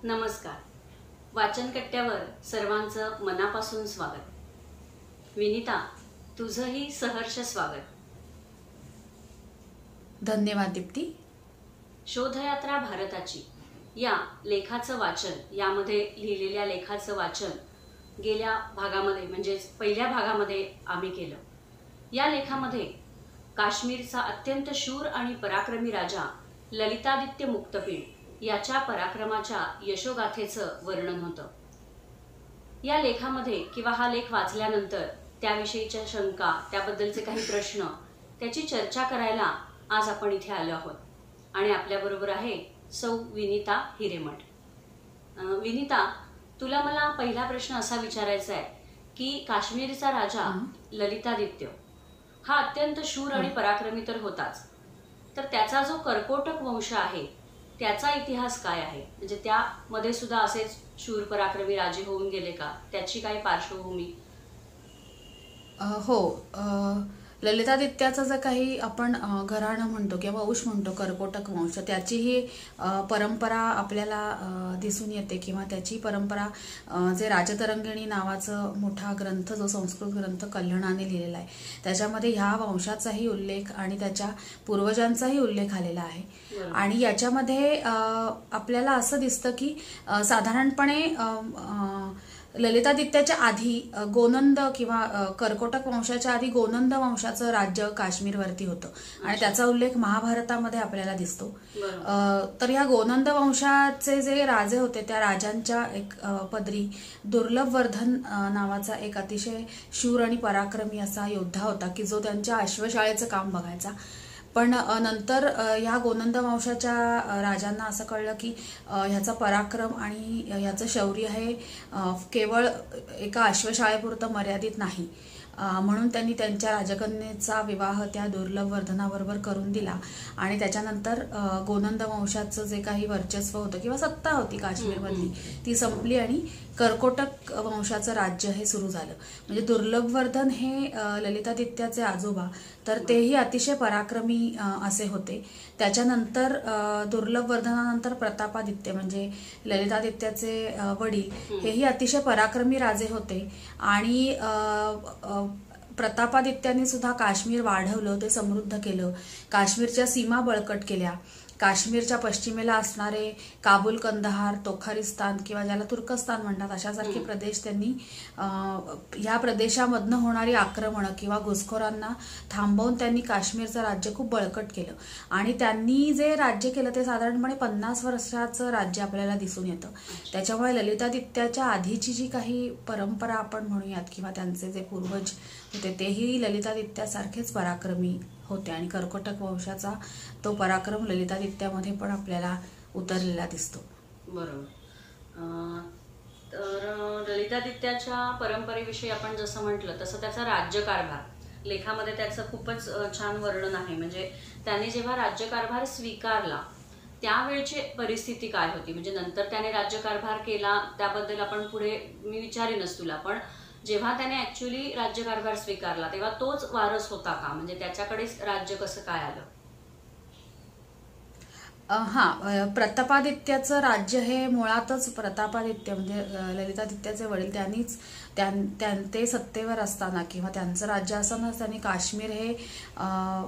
नमस्कार. वाचन कट्ट्यावर सर्वांचं मनापासून स्वागत. विनीता, तुझंही सहर्ष स्वागत. धन्यवाद दीप्ती. शोधयात्रा भारताची या लेखाचं वाचन, यामध्ये लिहिलेल्या लेखाचं वाचन गेल्या भागामध्ये म्हणजेच पहिल्या भागामध्ये आम्ही केलं. या लेखामध्ये काश्मीरचा अत्यंत शूर आणि पराक्रमी राजा ललितादित्य मुक्तपीड याच्या पराक्रमाच्या यशोगाथेचं वर्णन होतं. या लेखामध्ये किंवा हा लेख वाचल्यानंतर त्याविषयीच्या शंका, त्याबद्दलचे काही प्रश्न, त्याची चर्चा करायला आज आपण इथे आलो आहोत. आणि आपल्याबरोबर आहे सौ विनीता हिरेमठ. विनीता, तुला मला पहिला प्रश्न असा विचारायचा आहे की काश्मीरचा राजा ललितादित्य हा अत्यंत शूर आणि पराक्रमी तर होताच, तर त्याचा जो कर्कोटक वंश आहे त्याचा इतिहास काय आहे? म्हणजे त्यामध्ये सुद्धा असेच शूर पराक्रमी राजे होऊन गेले का? त्याची काय पार्श्वभूमी? हो, ललितादित्याचं जे काही आपण घराणं म्हणतो किंवा वंश म्हणतो, कर्कोटक वंश, त्याचीही परंपरा आपल्याला दिसून येते किंवा त्याची परंपरा जे राजतरंगिणी नावाचं मोठा ग्रंथ, जो संस्कृत ग्रंथ कल्याणाने लिहिलेला आहे, त्याच्यामध्ये ह्या वंशाचाही उल्लेख आणि त्याच्या पूर्वजांचाही उल्लेख आलेला आहे. आणि याच्यामध्ये आपल्याला असं दिसतं की साधारणपणे ललितादित्याच्या आधी गोनंद किंवा कर्कोटक वंशाच्या आधी गोनंद वंशाचं राज्य काश्मीरवरती होतं आणि त्याचा उल्लेख महाभारतामध्ये आपल्याला दिसतो. तर या गोनंद वंशाचे जे राजे होते त्या राजांच्या एक पदरी दुर्लभवर्धन नावाचा एक अतिशय शूर आणि पराक्रमी असा योद्धा होता की जो त्यांच्या अश्वशाळेचं काम बघायचा. पण नंतर ह्या गोनंद वंशाच्या राजांना असं कळलं की ह्याचा पराक्रम आणि ह्याचं शौर्य हे केवळ एका अश्वशाळेपुरतं मर्यादित नाही, म्हणून त्यांनी त्यांच्या राजकन्येचा विवाह त्या दुर्लभवर्धनाबरोबर करून दिला. आणि त्याच्यानंतर गोनंद वंशाचं जे काही वर्चस्व होतं किंवा सत्ता होती काश्मीरमधली ती संपली आणि कर्कोटक वंशाचं राज्य हे सुरू झालं. म्हणजे दुर्लभवर्धन हे ललितादित्याचे आजोबा, तर तेही अतिशय पराक्रमी असे होते. त्याच्यानंतर दुर्लभवर्धनानंतर प्रतापादित्य म्हणजे ललितादित्याचे वडील हेही अतिशय पराक्रमी राजे होते. आणि प्रतापादित्याने सुद्धा काश्मीर वाढवलं, ते समृद्ध केलं, काश्मीरच्या सीमा बळकट केल्या. काश्मीरच्या पश्चिमेला असणारे काबूल, कंदहार, तोखारिस्तान किंवा ज्याला तुर्कस्तान म्हणतात अशासारखे प्रदेश त्यांनी, या प्रदेशामधनं होणारी आक्रमणं किंवा घुसखोरांना थांबवून त्यांनी काश्मीरचं राज्य खूप बळकट केलं. आणि त्यांनी जे राज्य केलं ते साधारणपणे 50 वर्षाचं राज्य आपल्याला दिसून येतं. त्याच्यामुळे ललितादित्याच्या आधीची जी काही परंपरा आपण म्हणूयात किंवा त्यांचे जे पूर्वज होते तेही ललितादित्यासारखेच पराक्रमी होते आणि कर्कोटक वंशाचा तो पराक्रम ललितादित्यामध्ये पण आपल्याला उतरलेला दिसतो. बरोबर. तर ललितादित्याच्या परंपरेविषयी आपण जसं म्हटलं तसं त्याचा राज्यकारभार लेखामध्ये त्याचं खूपच छान वर्णन आहे. म्हणजे त्याने जेव्हा राज्यकारभार स्वीकारला त्यावेळची परिस्थिती काय होती? म्हणजे नंतर त्याने राज्यकारभार केला त्याबद्दल आपण पुढे मी विचारेनच तुला, पण जेव्हा त्याने ऍक्च्युअली राज्यकारभार स्वीकारला तेव्हा तोच वारस होता का? म्हणजे त्याच्याकडेच राज्य कसं काय आलं? प्रतापादित्याचं राज्य हे मुळातच प्रतापादित्य म्हणजे ललितादित्याचे वडील त्यांनीच ते सत्तेवर असताना किंवा त्यांचं राज्य असतानाच त्यांनी काश्मीर हे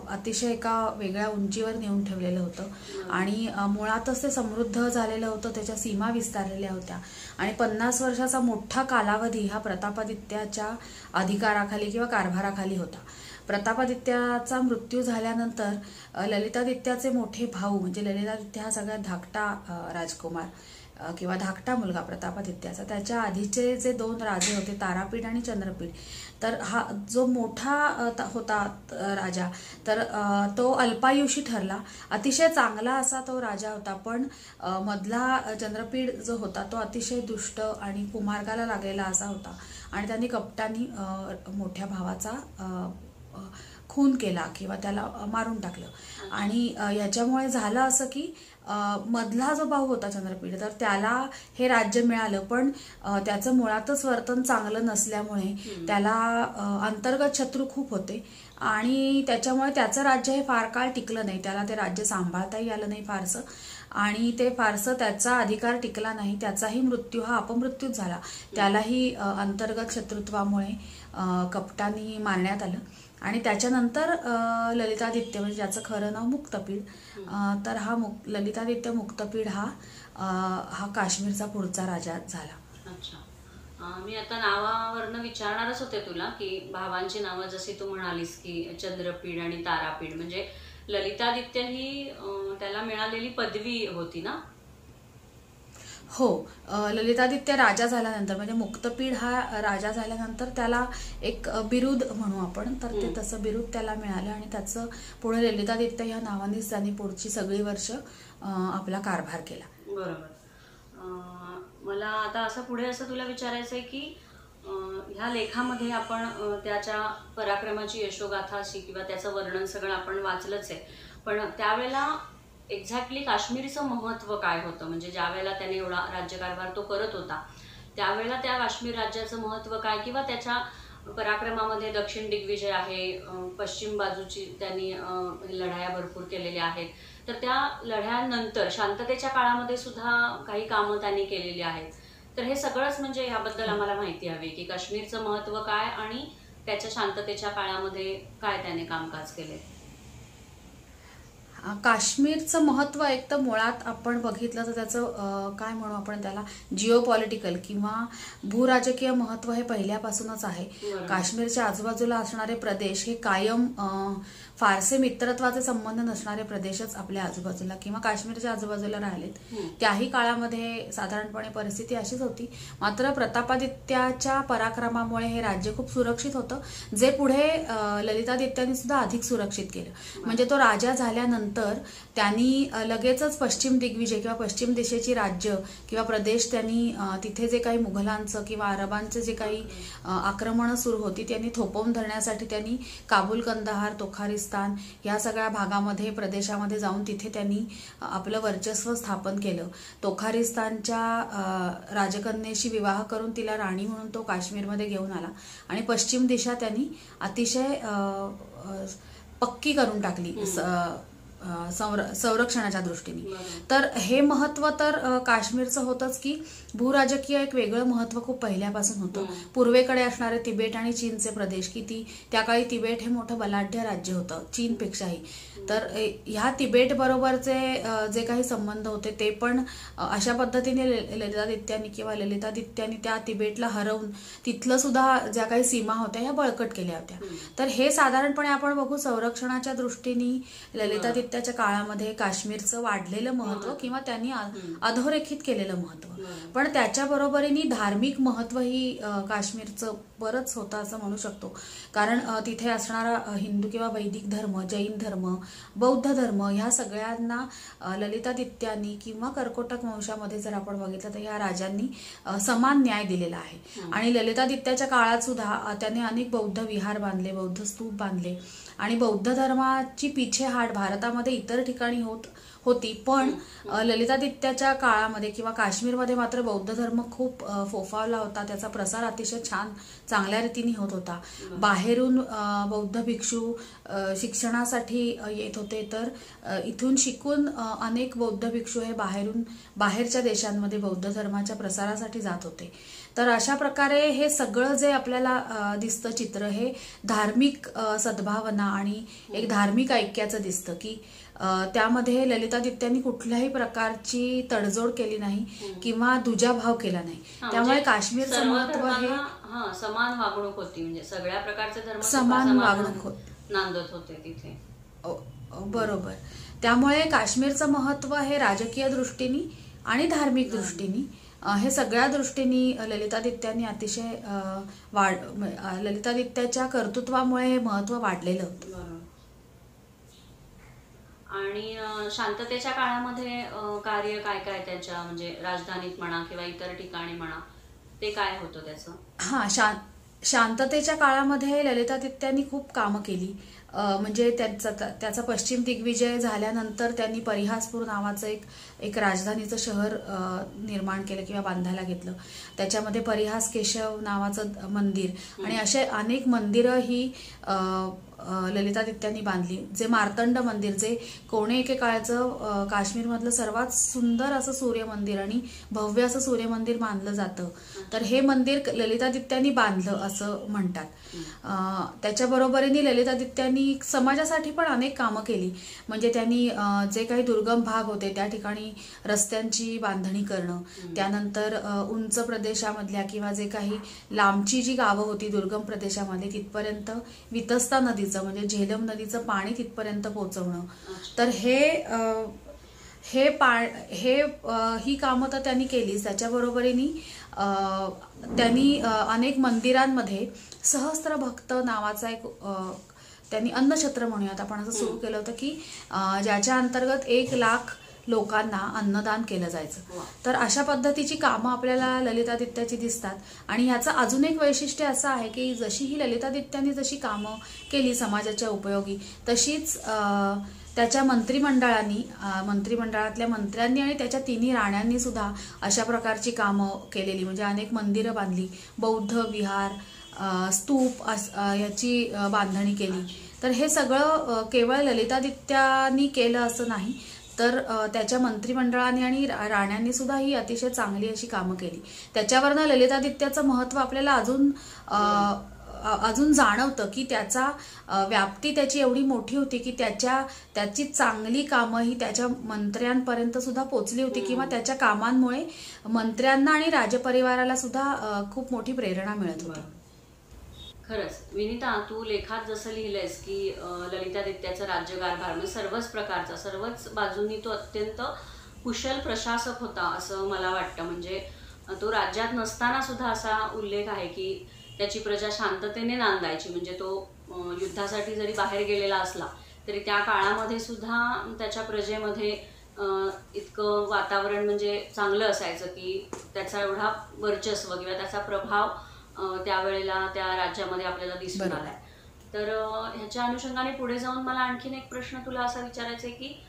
अतिशय एका वेगळ्या उंचीवर नेऊन ठेवलेलं होतं आणि मुळातच ते समृद्ध झालेलं होतं, त्याच्या सीमा विस्तारलेल्या होत्या. आणि 50 वर्षाचा मोठा कालावधी हा प्रतापादित्याच्या अधिकाराखाली किंवा कारभाराखाली होता. प्रतापादित्याचा मृत्यू झाल्यानंतर ललितादित्याचे मोठे भाऊ म्हणजे ललितादित्य हा सगळ्यात धाकटा राजकुमार किंवा धाकटा मुलगा प्रतापादित्याचा, त्याच्या आधीचे जे 2 राजे होते तारापीठ आणि चंद्रपीठ, तर हा जो मोठा होता राजा तर तो अल्पायुषी ठरला. अतिशय चांगला असा तो राजा होता, पण मधला चंद्रपीठ जो होता तो अतिशय दुष्ट आणि कुमार्गाला लागलेला असा होता आणि त्यांनी कपटांनी मोठ्या भावाचा खून केला किंवा त्याला मारून टाकलं. आणि याच्यामुळे झालं असं की मधला जो भाऊ होता चंद्रपीठ तर त्याला हे राज्य मिळालं, पण त्याचं मुळातच वर्तन चांगलं नसल्यामुळे त्याला अंतर्गत शत्रू खूप होते आणि त्याच्यामुळे त्याचं राज्य हे फार काळ टिकलं नाही, त्याला ते राज्य सांभाळताही आलं नाही फारसं. आणि ते फारसं त्याचा अधिकार टिकला नाही. त्याचाही मृत्यू हा अपमृत्यूच झाला. त्यालाही अंतर्गत शत्रुत्वामुळे कपटाने मारण्यात आलं. आणि त्याच्यानंतर ललितादित्य म्हणजे ज्याचं खरं नाव मुक्तपीड, तर हा ललितादित्य मुक्तपीड हा काश्मीरचा पुढचा राजा झाला. अच्छा. मी आता नावावरनं विचारणारच होते तुला की भावांची नावं जशी तू म्हणालीस की चंद्रपीड आणि तारापीड, म्हणजे ललितादित्य ही त्याला मिळालेली पदवी होती ना? हो, ललितादित्य राजा झाल्यानंतर म्हणजे मुक्तपीड हा राजा झाल्यानंतर त्याला एक बिरुद म्हणू आपण, तर ते तसं बिरुद त्याला मिळालं आणि त्याचं पुढे ललितादित्य ह्या नावानेच त्यांनी पुढची सगळी वर्ष आपला कारभार केला. बरोबर. मला आता असं पुढे असं तुला विचारायचं आहे की ह्या लेखामध्ये आपण त्याच्या पराक्रमाची यशोगाथा अशी किंवा त्याचं वर्णन सगळं आपण वाचलंच आहे, पण त्यावेळेला एक्झॅक्टली काश्मीरचं महत्त्व काय होतं? म्हणजे ज्या वेळेला त्याने एवढा राज्यकारभार तो करत होता त्यावेळेला त्या काश्मीर राज्याचं महत्त्व काय, किंवा त्याच्या पराक्रमामध्ये दक्षिण दिग्विजय आहे, पश्चिम बाजूची त्यांनी लढाया भरपूर केलेल्या आहेत, तर त्या लढ्यानंतर शांततेच्या काळामध्ये सुद्धा काही कामं त्यांनी केलेली आहेत. तर हे सगळंच म्हणजे ह्याबद्दल आम्हाला माहिती हवी की काश्मीरचं महत्त्व काय आणि त्याच्या शांततेच्या काळामध्ये काय त्याने कामकाज केले. काश्मीरचं महत्त्व एक तर मुळात आपण बघितलं तर त्याचं काय म्हणू आपण त्याला जिओपॉलिटिकल किंवा भूराजकीय महत्त्व हे पहिल्यापासूनच आहे. काश्मीरच्या आजूबाजूला असणारे प्रदेश हे कायम फारसे मित्रत्वाचे संबंध नसणारे प्रदेशच आपल्या आजूबाजूला किंवा काश्मीरच्या आजूबाजूला राहिलेत. त्याही काळामध्ये साधारणपणे परिस्थिती अशीच होती. मात्र प्रतापादित्याच्या पराक्रमामुळे हे राज्य खूप सुरक्षित होतं, जे पुढे ललितादित्याने सुद्धा अधिक सुरक्षित केलं. म्हणजे तो राजा झाल्यानंतर त्यांनी लगेचच पश्चिम दिग्विजय किंवा पश्चिम दिशेची राज्य किंवा प्रदेश त्यांनी तिथे जे काही मुघलांचं किंवा अरबांचे जे काही आक्रमणं सुरू होती त्यांनी थोपवून धरण्यासाठी त्यांनी काबूल, कंदाहार, तोखारिस्तान या सगळ्या भागामध्ये प्रदेशामध्ये जाऊन तिथे त्यांनी आपलं वर्चस्व स्थापन केलं. तोखारिस्तानच्या राजकन्येशी विवाह करून तिला राणी म्हणून तो काश्मीरमध्ये घेऊन आला आणि पश्चिम दिशा त्यांनी अतिशय पक्की करून टाकली संरक्षणाच्या दृष्टीने. तर हे महत्त्व तर काश्मीरचं होतंच की भूराजकीय एक वेगळं महत्त्व खूप पहिल्यापासून होतं. पूर्वेकडे असणारे तिबेट आणि चीनचे प्रदेश की त्या काळी तिबेट हे मोठं बलाढ्य राज्य होतं चीनपेक्षाही. तर ह्या तिबेट बरोबरचे जे काही संबंध होते ते पण अशा पद्धतीने ललितादित्यांनी किंवा ललितादित्यांनी त्या तिबेटला हरवून तिथलं सुद्धा ज्या काही सीमा होत्या ह्या बळकट केल्या होत्या. तर हे साधारणपणे आपण बघू संरक्षणाच्या दृष्टीने ललितादित्याच्या काळामध्ये काश्मीरचं वाढलेलं महत्त्व किंवा त्यांनी अधोरेखित केलेलं महत्त्व. पण त्याच्या बरोबरीने धार्मिक महत्त्वही काश्मीरचं बरंच होतं असं म्हणू शकतो. कारण तिथे असणारा हिंदू किंवा वैदिक धर्म, जैन धर्म, बौद्ध धर्म ह्या सगळ्यांना ललितादित्यांनी किंवा कर्कोटक वंशामध्ये जर आपण बघितलं तर ह्या राजांनी समान न्याय दिलेला आहे. आणि ललितादित्याच्या काळात सुद्धा त्याने अनेक बौद्ध विहार बांधले, बौद्ध स्तूप बांधले आणि बौद्ध धर्माची पिछेहाट भारतामध्ये इतर ठिकाणी होती. पण ललितादित्याच्या काळामध्ये किंवा काश्मीरमध्ये मात्र बौद्ध धर्म खूप फोफावला होता. त्याचा प्रसार अतिशय चांगल्या रीतीने होत होता. बाहेरून बौद्ध भिक्षू शिक्षणासाठी येत होते, तर इथून शिकून अनेक बौद्ध भिक्षू हे बाहेरच्या देशांमध्ये बौद्ध धर्माच्या प्रसारासाठी जात होते. तर अशा प्रकारे हे सगळं जे आपल्याला दिसतं चित्र हे धार्मिक सद्भावना आणि एक धार्मिक ऐक्याचं दिसतं की त्यामध्ये ललितादित्यांनी कुठल्याही प्रकारची तडजोड केली नाही किंवा दुजाभाव केला नाही. त्यामुळे काश्मीरचं महत्त्व हे समान वागणूक होती. म्हणजे सगळ्या प्रकारचे धर्म समान वागणूक नांदत होते तिथे. बरोबर. त्यामुळे काश्मीरचं महत्त्व हे राजकीय दृष्टीने आणि धार्मिक दृष्टीने हे सगळ्या दृष्टीने ललितादित्यांनी अतिशय ललितादित्याच्या कर्तृत्वामुळे हे महत्त्व वाढलेलं होतं. आणि शांततेच्या काळामध्ये कार्य काय काय त्यांच्या म्हणजे राजधानीत म्हणा किंवा इतर ठिकाणी म्हणा ते काय होतं त्याचं? शांततेच्या काळामध्ये ललितादित्यांनी खूप कामं केली. म्हणजे त्याचा पश्चिम दिग्विजय झाल्यानंतर त्यांनी परिहासपूर नावाचं एक राजधानीचं शहर निर्माण केलं किंवा बांधायला घेतलं. त्याच्यामध्ये परिहास केशव नावाचं मंदिर आणि असे अनेक मंदिरं ही ललितादित्यांनी बांधली. जे मार्तंड मंदिर, जे कोणे एकेकाळचं काश्मीरमधलं सर्वात सुंदर असं सूर्य मंदिर आणि भव्य असं सूर्य मंदिर मानलं जातं, तर हे मंदिर ललितादित्यांनी बांधलं असं म्हणतात. त्याच्याबरोबरीने ललितादित्यांनी समाजासाठी पण अनेक कामं केली. म्हणजे त्यांनी जे काही दुर्गम भाग होते त्या ठिकाणी रस्त्यांची बांधणी करणं, त्यानंतर उंच प्रदेशामधल्या किंवा जे काही लांबची जी गावं होती दुर्गम प्रदेशामध्ये तिथपर्यंत वितस्ता नदीचं म्हणजे झेलम नदीचं पाणी तिथपर्यंत पोहोचवणं. तर ही कामं तर त्यांनी केलीच. त्याच्याबरोबरीने त्यांनी अनेक मंदिरांमध्ये सहस्त्र भक्त नावाचा एक त्यांनी अन्नछत्र म्हणूयात आपण असं सुरू केलं होतं की ज्याच्या अंतर्गत 1 लाख लोकांना अन्नदान केलं जायचं. तर अशा पद्धतीची कामं आपल्याला ललितादित्याची दिसतात. आणि ह्याचं अजून एक वैशिष्ट्य असं आहे की जशी ही ललितादित्यांनी जशी कामं केली समाजाच्या उपयोगी, तशीच त्याच्या मंत्रिमंडळातल्या मंत्र्यांनी आणि त्याच्या 3 राण्यांनी सुद्धा अशा प्रकारची कामं केलेली. म्हणजे अनेक मंदिरं बांधली, बौद्ध विहार, स्तूप याची बांधणी केली. तर हे सगळं केवळ ललितादित्यांनी केलं असं नाही, तर त्याच्या मंत्रिमंडळाने आणि राण्यांनी सुद्धा ही अतिशय चांगली अशी कामं केली. त्याच्यावरनं ललितादित्याचं महत्त्व आपल्याला अजून जाणवतं की त्याचा व्याप्ती त्याची एवढी मोठी होती की त्याची चांगली कामं ही त्याच्या मंत्र्यांपर्यंत सुद्धा पोचली होती किंवा त्याच्या कामांमुळे मंत्र्यांना आणि राजपरिवाराला सुद्धा खूप मोठी प्रेरणा मिळत होती. खरंच विनीता, तू लेखात जसं लिहिलंयस की ललितादित्याचा राज्यकारभार म्हणजे सर्वच प्रकारचा, सर्वच बाजूंनी तो अत्यंत कुशल प्रशासक होता असं मला वाटतं. म्हणजे तो राज्यात नसताना सुद्धा असा उल्लेख आहे की त्याची प्रजा शांततेने नांदायची. म्हणजे तो युद्धासाठी जरी बाहेर गेलेला असला तरी त्या काळामध्ये सुद्धा त्याच्या प्रजेमध्ये इतकं वातावरण म्हणजे चांगलं असायचं की त्याचा एवढा वर्चस्व किंवा त्याचा प्रभाव त्यावेळेला त्या राज्यामध्ये आपल्याला दिसून आलाय. तर ह्याच्या अनुषंगाने पुढे जाऊन मला आणखीन एक प्रश्न तुला असा विचारायचा आहे की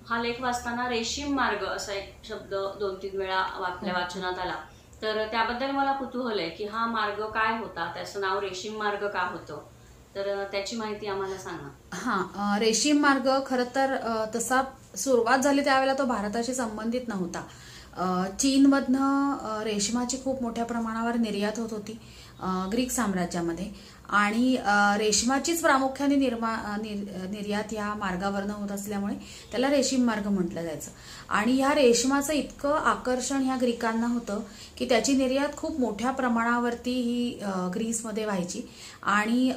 हा लेख वाचताना रेशीम मार्ग असा एक शब्द 2-3 वेळा आपल्या वाचनात आला. तर त्याबद्दल मला कुतूहल आहे की हा मार्ग काय होता, त्याचं नाव रेशीम मार्ग का होतं, तर त्याची माहिती आम्हाला सांगा. रेशीम मार्ग खरं तर तसा सुरुवात झाली त्यावेळेला तो भारताशी संबंधित नव्हता. चीनमधनं रेशमाची खूप मोठ्या प्रमाणावर निर्यात होत होती ग्रीक साम्राज्यामध्ये, आणि रेशमाचीच प्रामुख्याने निर्यात ह्या मार्गावरनं होत असल्यामुळे त्याला रेशीम मार्ग म्हटलं जायचं. आणि ह्या रेशमाचं इतकं आकर्षण ह्या ग्रीकांना होतं की त्याची निर्यात खूप मोठ्या प्रमाणावरती ही ग्रीसमध्ये व्हायची. आणि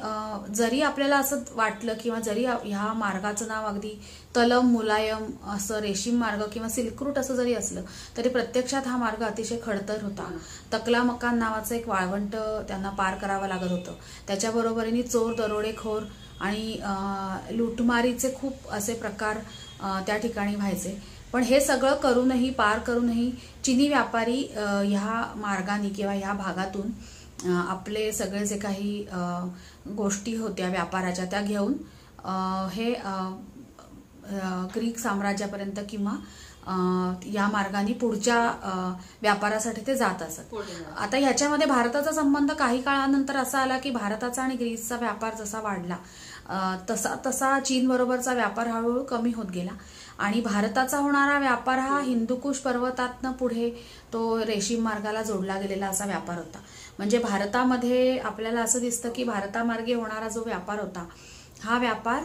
जरी आपल्याला असं वाटलं किंवा जरी ह्या मार्गाचं नाव अगदी तलम मुलायम असं रेशीम मार्ग किंवा सिल्क रूट असं जरी असलं तरी प्रत्यक्षात हा मार्ग अतिशय खडतर होता. तकला मकान नावाचं एक वाळवंट त्यांना पार करावं लागत होतं. त्याच्याबरोबरीने चोर, दरोडेखोर आणि लुटमारीचे खूप असे प्रकार त्या ठिकाणी व्हायचे. पण हे सगळं पार करूनही चीनी व्यापारी ह्या मार्गाने किंवा ह्या भागातून आपले सगळे जे काही गोष्टी होत्या व्यापाराच्या त्या घेऊन हे ग्रीक साम्राज्यापर्यंत किंवा या मार्गाने पुढच्या व्यापारासाठी ते जात असत. आता ह्याच्यामध्ये भारताचा संबंध काही काळानंतर असा आला की भारताचा आणि ग्रीसचा व्यापार जसा वाढला तसा तसा चीन बरोबरचा व्यापार हळूहळू कमी होत गेला. आणि भारताचा होणारा व्यापार हा हिंदुकुश पर्वतातनं पुढे तो रेशीम मार्गाला जोडला गेलेला असा व्यापार होता. म्हणजे भारतामध्ये आपल्याला असं दिसतं की भारतामार्गे होणारा जो व्यापार होता हा व्यापार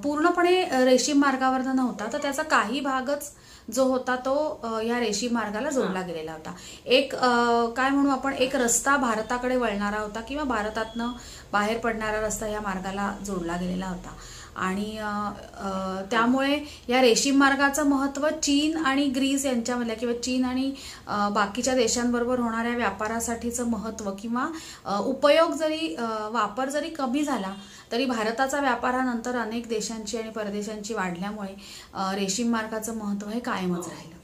पूर्णपणे रेशीम मार्गावरनं नव्हता, तर त्याचा काही भागच जो होता तो या रेशीम मार्गाला जोडला गेलेला होता. एक काय म्हणू आपण, एक रस्ता भारताकडे वळणारा होता किंवा भारतातनं बाहेर पडणारा रस्ता या मार्गाला जोडला गेलेला होता. आणि त्यामुळे या रेशीम मार्गाचं महत्त्व चीन आणि ग्रीस यांच्यामधल्या किंवा चीन आणि बाकीच्या देशांबरोबर होणाऱ्या व्यापारासाठीचं महत्त्व किंवा उपयोग जरी वापर जरी कमी झाला तरी भारताचा व्यापार हा नंतर अनेक देशांची आणि परदेशांची वाढल्यामुळे रेशीम मार्गाचं महत्त्व हे कायमच राहिलं.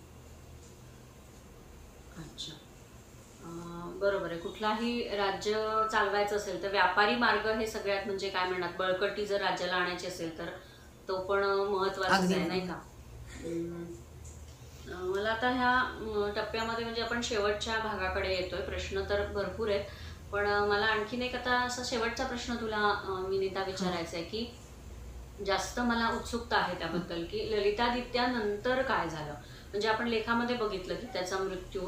अच्छा, बरोबर आहे. कुठलाही राज्य चालवायचं असेल तर व्यापारी मार्ग हे सगळ्यात म्हणजे काय म्हणतात बळकटी जर राज्याला आणायची असेल तर तो पण महत्त्वाचा आहे, नाही का. मला आता ह्या टप्प्यामध्ये म्हणजे आपण शेवटच्या भागाकडे येतोय. प्रश्न तर भरपूर आहेत पण मला आणखीन एक आता असा शेवटचा प्रश्न तुला विनीता विचारायचा आहे की जास्त मला उत्सुकता आहे त्याबद्दल की ललितादित्यानंतर काय झालं. म्हणजे आपण लेखामध्ये बघितलं की त्याचा मृत्यू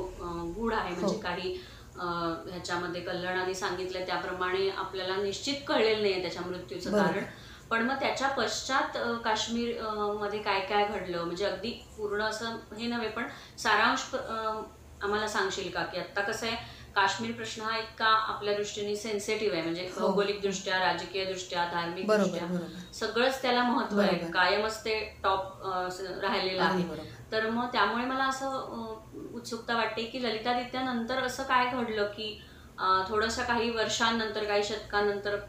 गूढ आहे, म्हणजे काही ह्याच्यामध्ये कल्याणाने सांगितलं त्याप्रमाणे आपल्याला निश्चित कळलेलं नाहीये त्याच्या मृत्यूचं कारण. पण मग त्याच्या पश्चात काश्मीर मध्ये काय काय घडलं, म्हणजे अगदी पूर्ण असं हे नव्हे पण सारांश आम्हाला सांगशील का की आता कसं आहे काश्मीर प्रश्न हा इतका आपल्या दृष्टीने सेन्सिटिव्ह आहे, म्हणजे भौगोलिक दृष्ट्या, राजकीय दृष्ट्या, धार्मिक दृष्ट्या सगळंच त्याला महत्व आहे, कायमच ते टॉप राहिलेलं आहे. तर मग त्यामुळे मला असं उत्सुकता वाटते की ललितादित्यानंतर असं काय घडलं की थोडंसं काही वर्षांनंतर, काही शतकानंतर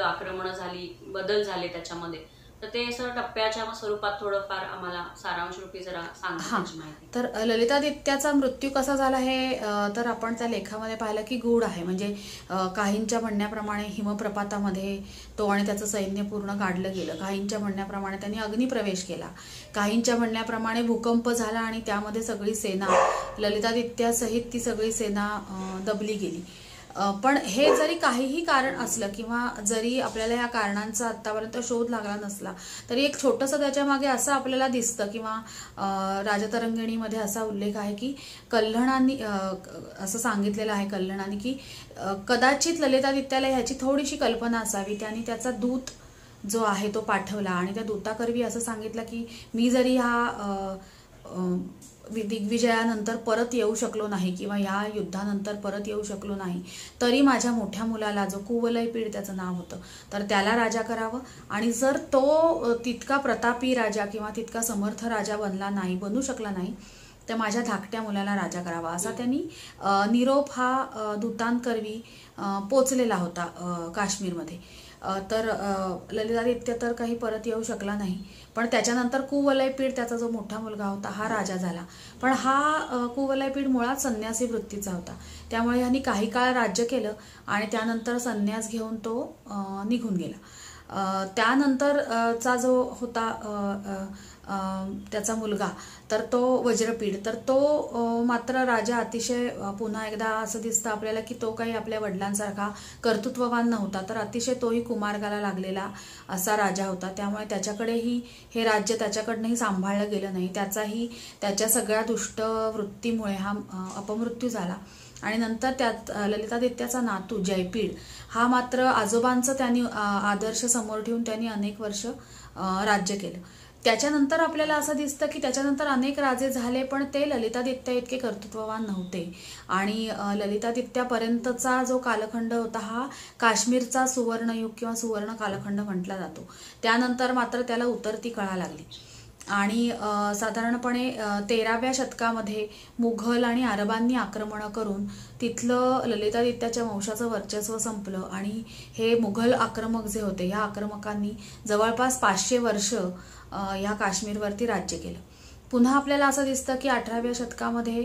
आक्रमणं झाली, बदल झाले त्याच्यामध्ये. तर ते असं टप्प्याच्या स्वरूपात थोडंफार आम्हाला सारांश रूपी जरा सांगा माहिती. तर ललितादित्याचा मृत्यू कसा झाला हे तर आपण त्या लेखामध्ये पाहिलं की गूढ आहे. म्हणजे काहींच्या म्हणण्याप्रमाणे हिमप्रपातामध्ये तो आणि त्याचं सैन्य पूर्ण काढलं गेलं, काहींच्या म्हणण्याप्रमाणे त्यांनी अग्निप्रवेश केला, काहींच्या म्हणण्याप्रमाणे भूकंप झाला आणि त्यामध्ये सगळी सेना ललितादित्यासहित ती सगळी सेना दबली गेली. पण हे जरी काहीही कारण असलं किंवा जरी आपल्याला या कारणांचा आतापर्यंत शोध लागला नसला तरी एक छोटंसं त्याच्या मागे असं आपल्याला दिसतं किंवा राजतरंगिणीमध्ये असा उल्लेख आहे की कल्हणांनी असं सांगितलेलं आहे कल्हणांनी की कदाचित ललितादित्याला ह्याची थोडीशी कल्पना असावी, त्यांनी त्याचा दूत जो आहे तो पाठवला आणि त्या दूताकरवी असं सांगितलं की मी जरी हा दिग्विजयानंतर परत येऊ शकलो नाही किंवा या युद्धानंतर परत येऊ शकलो नाही तरी माझ्या मोठ्या मुलाला, जो कुवलयपीड त्याचं नाव होतं, तर त्याला राजा करावं आणि जर तो तितका प्रतापी राजा किंवा तितका समर्थ राजा बनू शकला नाही तर माझ्या धाकट्या मुलाला राजा करावा असा त्यांनी निरोप हा दूतांकरवी पोचलेला होता काश्मीरमध्ये. तर ललितादित्य तर काही परत येऊ शकला नाही, पण त्याच्यानंतर कुवलयपीड त्याचा जो मोठा मुलगा होता हा राजा झाला. पण हा कुवलयपीड मुळात संन्यासी वृत्तीचा होता, त्यामुळे ह्यांनी काही काळ राज्य केलं आणि त्यानंतर संन्यास घेऊन तो निघून गेला. त्यानंतरचा जो होता त्याचा मुलगा तर तो वज्रपीड, तर तो मात्र राजा अतिशय पुन्हा एकदा असं दिसतं आपल्याला की तो काही आपल्या वडिलांसारखा कर्तृत्ववान नव्हता, तर अतिशय तोही कुमार्गाला लागलेला असा राजा होता. त्यामुळे त्याच्याकडेही हे राज्य त्याच्याकडनंही सांभाळलं गेलं नाही, त्याच्या सगळ्या दुष्ट वृत्तीमुळे हा अपमृत्यू झाला. आणि नंतर त्यात ललितादित्याचा नातू जयपीड हा मात्र आजोबांचं त्यांनी आदर्श समोर ठेवून त्यांनी अनेक वर्ष राज्य केलं. त्याच्यानंतर आपल्याला असं दिसतं की त्याच्यानंतर अनेक राजे झाले पण ते ललितादित्य इतके कर्तृत्ववान नव्हते आणि ललितादित्यापर्यंतचा जो कालखंड होता हा काश्मीरचा सुवर्णयुग किंवा सुवर्ण कालखंड म्हटला जातो. त्यानंतर मात्र त्याला उतरती कळा लागली आणि साधारणपणे 13व्या शतकामध्ये मुघल आणि अरबांनी आक्रमणं करून तिथलं ललितादित्याच्या वंशाचं वर्चस्व संपलं आणि हे मुघल आक्रमक जे होते ह्या आक्रमकांनी जवळपास 500 वर्ष ह्या काश्मीरवरती राज्य केलं. पुन्हा आपल्याला असं दिसतं की 18व्या शतकामध्ये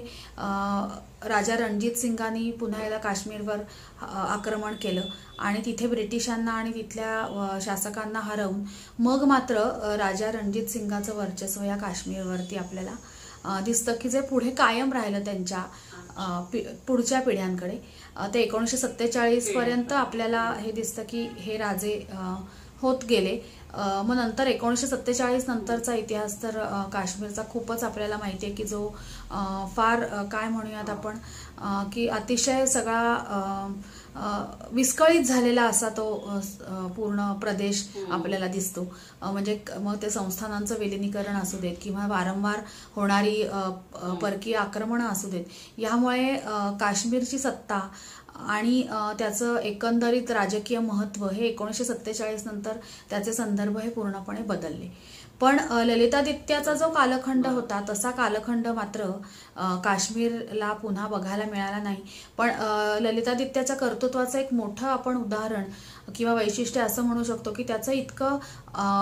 राजा रणजित सिंगांनी पुन्हा एकदा काश्मीरवर आक्रमण केलं आणि तिथे ब्रिटिशांना आणि तिथल्या शासकांना हरवून मग मात्र राजा रणजित सिंगाचं वर्चस्व या काश्मीरवरती आपल्याला दिसतं की जे पुढे कायम राहिलं त्यांच्या पुढच्या पिढ्यांकडे. ते 1947 पर्यंत आपल्याला हे दिसतं की हे राजे होत गेले. मग नंतर 1947 नंतरचा इतिहास तर काश्मीरचा खूपच आपल्याला माहिती आहे की जो फार काय म्हणूयात आपण की अतिशय सगळा विस्कळीत झालेला असा तो पूर्ण प्रदेश आपल्याला दिसतो. म्हणजे मग ते संस्थानांचं विलिनीकरण असू देत किंवा वारंवार होणारी परकीय आक्रमणं असू देत, यामुळे काश्मीरची सत्ता आणि त्याचं एकंदरीत राजकीय महत्त्व हे 1947 नंतर त्याचे संदर्भ हे पूर्णपणे बदलले. पण ललितादित्याचा जो कालखंड होता तसा कालखंड मात्र काश्मीरला पुन्हा बघायला मिळाला नाही. पण ललितादित्याच्या कर्तृत्वाचं एक मोठं आपण उदाहरण किंवा वैशिष्ट्य असं म्हणू शकतो की त्याचं इतकं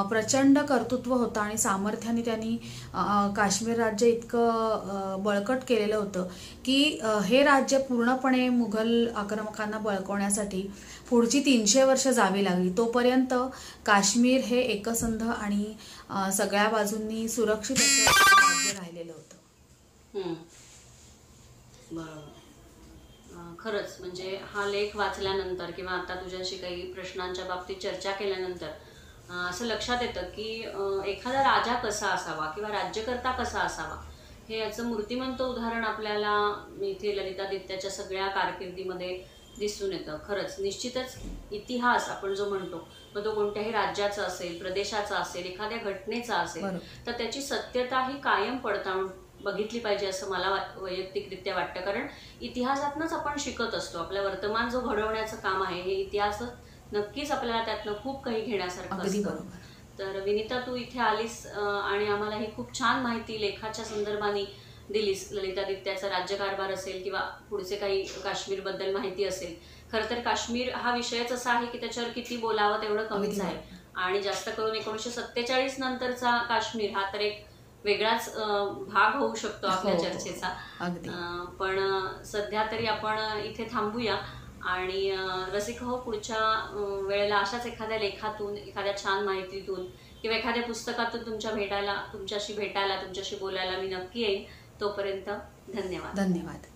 प्रचंड कर्तृत्व होतं आणि सामर्थ्याने त्यांनी काश्मीर राज्य इतकं बळकट केलेलं होतं की हे राज्य पूर्णपणे मुघल आक्रमकांना बळकवण्यासाठी पुढची 300 वर्ष जावी लागली. तोपर्यंत काश्मीर हे एकसंध आणि सगळ्या बाजूंनी सुरक्षित असं राज्य राहिलेलं होतं. बरोबर. खरंच म्हणजे हा लेख वाचल्यानंतर किंवा आता तुझ्याशी काही प्रश्नांच्या बाबतीत चर्चा केल्यानंतर असं लक्षात येतं की एखादा राजा कसा असावा किंवा राज्यकर्ता कसा असावा हे याचं मूर्तिमंत उदाहरण आपल्याला इथे ललितादित्याच्या सगळ्या कारकिर्दीमध्ये दिसून येतं. खरंच निश्चितच इतिहास आपण जो म्हणतो मग तो कोणत्याही राज्याचा असेल, प्रदेशाचा असेल, एखाद्या घटनेचा असेल तर त्याची सत्यता ही कायम पडताळून बघितली पाहिजे असं मला वैयक्तिकरित्या वाटतं. कारण इतिहासातनंच आपण शिकत असतो. आपलं वर्तमान जो घडवण्याचं काम आहे हे इतिहास नक्कीच आपल्याला त्यातनं खूप काही घेण्यासारखं असतं. तर विनिता, तू इथे आलीस आणि आम्हाला ही खूप छान माहिती लेखाच्या संदर्भाने दिलीस. ललितादित्याचा राज्यकारभार असेल किंवा पुढचे काही काश्मीरबद्दल माहिती असेल. खरं तर काश्मीर हा विषयच असा आहे की त्याच्यावर किती बोलावं तेवढं कमीच आहे. आणि जास्त करून 1947 नंतरचा काश्मीर हा तर एक वेगळाच भाग होऊ शकतो आपल्या चर्चेचा. पण सध्या तरी आपण इथे थांबूया आणि रसिक हो, पुढच्या वेळेला अशाच एखाद्या लेखातून, एखाद्या छान माहितीतून किंवा एखाद्या पुस्तकातून तुमच्याशी भेटायला, तुमच्याशी बोलायला मी नक्की येईन. तोपर्यंत धन्यवाद. धन्यवाद.